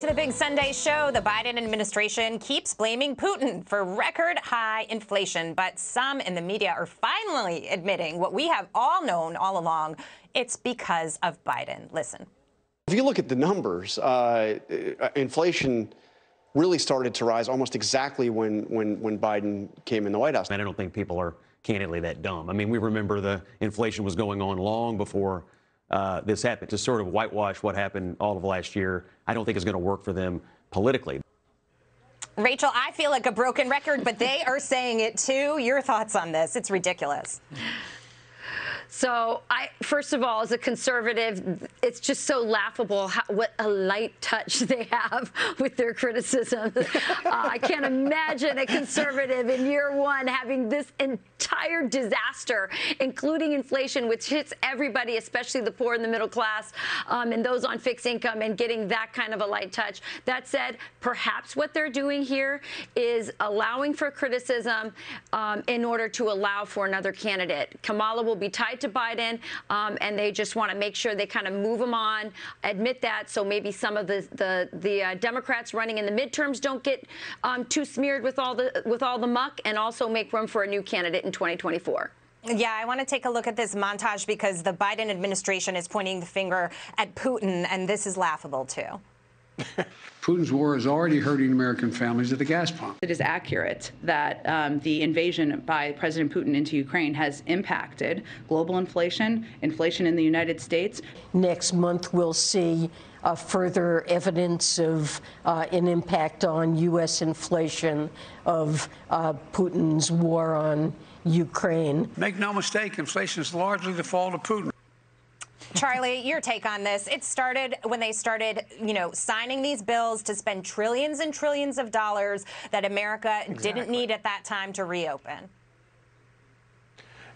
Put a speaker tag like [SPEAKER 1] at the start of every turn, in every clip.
[SPEAKER 1] To the big Sunday show, the Biden administration keeps blaming Putin for record high inflation, but some in the media are finally admitting what we have all known all along. It's because of Biden. Listen.
[SPEAKER 2] If you look at the numbers, inflation really started to rise almost exactly when Biden came in the White House.
[SPEAKER 3] And I don't think people are candidly that dumb. I mean, we remember the inflation was going on long before this happened. To sort of whitewash what happened all of last year, I don't think is going to work for them politically.
[SPEAKER 1] Rachel, I feel like a broken record, but they are saying it too. Your thoughts on this? It's ridiculous.
[SPEAKER 4] So first of all, as a conservative, it's just so laughable what a light touch they have with their criticism. I can't imagine a conservative in year one having this entire disaster, including inflation, which hits everybody, especially the poor and the middle class, and those on fixed income, and getting that kind of a light touch. That said, perhaps what they're doing here is allowing for criticism in order to allow for another candidate. Kamala will be tied to Biden, and they just want to make sure they kind of move him on, admit that, so maybe some of the Democrats running in the midterms don't get too smeared with all the muck, and also make room for a new candidate in 2024.
[SPEAKER 1] Yeah, I want to take a look at this montage because the Biden administration is pointing the finger at Putin, and this is laughable too.
[SPEAKER 5] Putin's war is already hurting American families at the gas pump.
[SPEAKER 6] It is accurate that the invasion by President Putin into Ukraine has impacted global inflation, inflation in the United States.
[SPEAKER 7] Next month, we'll see further evidence of an impact on U.S. inflation of Putin's war on Ukraine.
[SPEAKER 5] Make no mistake, inflation is largely the fault of Putin.
[SPEAKER 1] Charlie, your take on this. It started when they started, signing these bills to spend trillions and trillions of dollars that America didn't need at that time to reopen.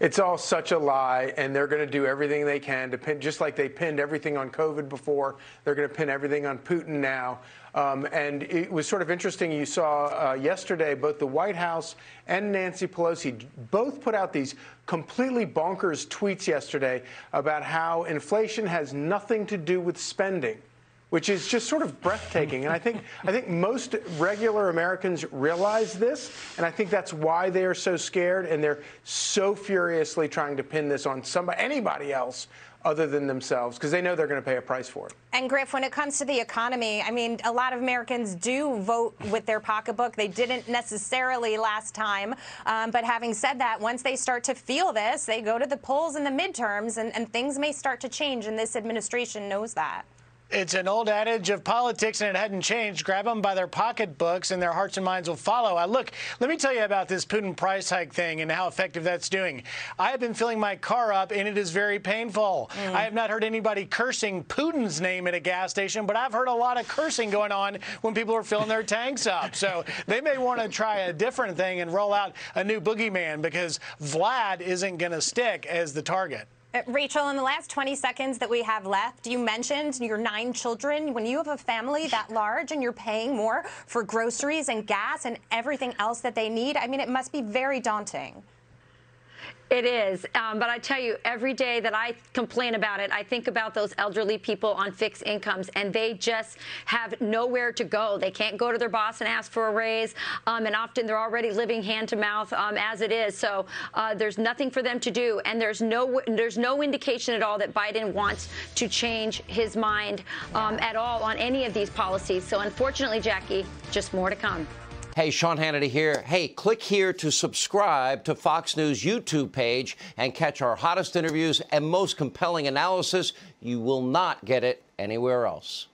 [SPEAKER 8] It's all such a lie, and they're going to do everything they can to pin, just like they pinned everything on COVID before, they're going to pin everything on Putin now. And it was sort of interesting. You saw yesterday both the White House and Nancy Pelosi both put out these completely bonkers tweets yesterday about how inflation has nothing to do with spending, which is just sort of breathtaking. And I think most regular Americans realize this, and I think that's why they are so scared, and they're so furiously trying to pin this on anybody else other than themselves, because they know they're going to pay a price for it.
[SPEAKER 1] And Griff, when it comes to the economy, I mean, a lot of Americans do vote with their pocketbook. They didn't necessarily last time. But having said that, once they start to feel this, they go to the polls in the midterms, and things may start to change, and this administration knows that.
[SPEAKER 9] It's an old adage of politics, and it hadn't changed. Grab them by their pocketbooks, and their hearts and minds will follow. Look, let me tell you about this Putin price hike thing and how effective that's doing. I have been filling my car up, and it is very painful. I have not heard anybody cursing Putin's name at a gas station, but I've heard a lot of cursing going on when people are filling their tanks up. So they may want to try a different thing and roll out a new boogeyman, because Vlad isn't going to stick as the target.
[SPEAKER 1] Rachel, in the last 20 seconds that we have left, you mentioned your 9 children. When you have a family that large and you're paying more for groceries and gas and everything else that they need, I mean, it must be very daunting.
[SPEAKER 4] It is. But I tell you, every day that I complain about it, I think about those elderly people on fixed incomes, and they just have nowhere to go. They can't go to their boss and ask for a raise, and often they're already living hand to mouth as it is. So there's nothing for them to do, and there's no indication at all that Biden wants to change his mind at all on any of these policies. So unfortunately, Jackie, just more to come.
[SPEAKER 10] Hey, Sean Hannity here. Hey, click here to subscribe to Fox News YouTube page and catch our hottest interviews and most compelling analysis. You will not get it anywhere else.